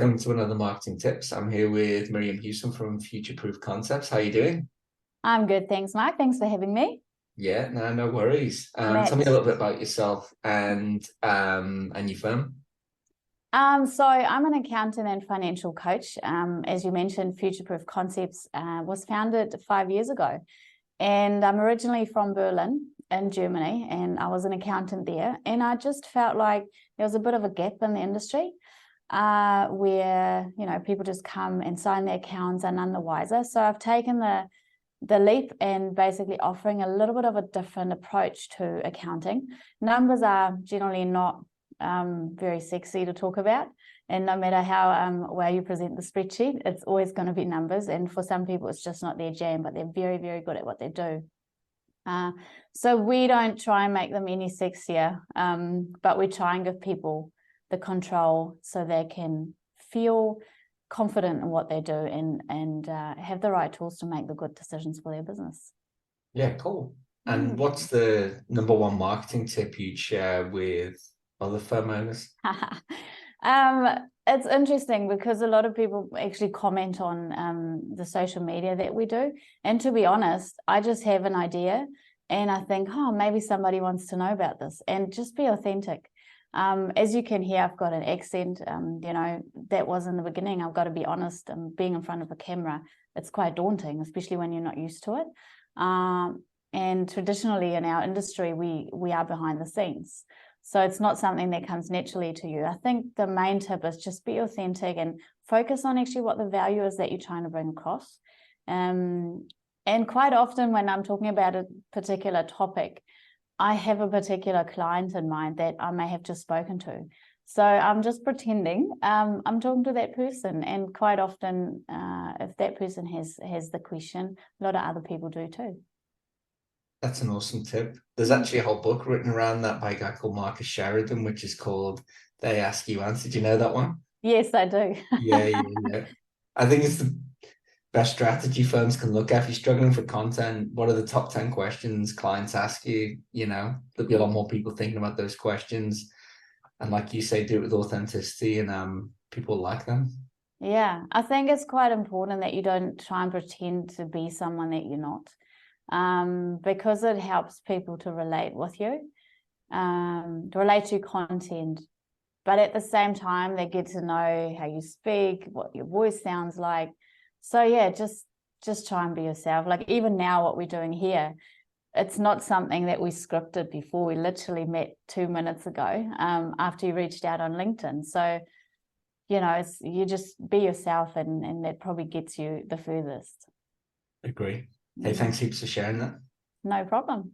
welcome to another Marketing Tips. I'm here with Miriam Hewson from Future Proof Concepts. How are you doing? I'm good, thanks, Mark. Thanks for having me. Yeah, no worries. Tell me a little bit about yourself and your firm. So I'm an accountant and financial coach. As you mentioned, Future Proof Concepts was founded 5 years ago, and I'm originally from Berlin in Germany, and I was an accountant there. And I just felt like there was a bit of a gap in the industry where people just come and sign their accounts and none the wiser. So I've taken the leap and basically offering a little bit of a different approach to accounting. Numbers are generally not very sexy to talk about, and no matter how well you present the spreadsheet, it's always going to be numbers, and for some people it's just not their jam, but they're very, very good at what they do. So we don't try and make them any sexier, but we try and give people the control so they can feel confident in what they do and have the right tools to make the good decisions for their business. Yeah, cool. And what's the number one marketing tip you'd share with other firm owners? It's interesting because a lot of people actually comment on the social media that we do. And to be honest, I just have an idea and I think, oh, maybe somebody wants to know about this, and just be authentic. As you can hear, I've got an accent, that was in the beginning. I've got to be honest, being in front of a camera, it's quite daunting, especially when you're not used to it. And traditionally in our industry, we are behind the scenes. So it's not something that comes naturally to you. I think the main tip is just be authentic and focus on actually what the value is that you're trying to bring across. And quite often when I'm talking about a particular topic, I have a particular client in mind that I may have just spoken to. So I'm just pretending I'm talking to that person. And quite often, if that person has the question, a lot of other people do too. That's an awesome tip. There's actually a whole book written around that by a guy called Marcus Sheridan, which is called They Ask You Answer. Do you know that one? Yes, I do. Yeah. I think it's the best strategy firms can look at. If you're struggling for content, what are the top 10 questions clients ask you? There'll be a lot more people thinking about those questions. And like you say, do it with authenticity, and people like them. Yeah, I think it's quite important that you don't try and pretend to be someone that you're not. Because it helps people to relate with you, to relate to content. But at the same time, they get to know how you speak, what your voice sounds like. So yeah, just try and be yourself. Like even now, what we're doing here, it's not something that we scripted before. We literally met 2 minutes ago after you reached out on LinkedIn. So, you just be yourself, and that probably gets you the furthest. Agree. Hey, thanks heaps for sharing that. No problem.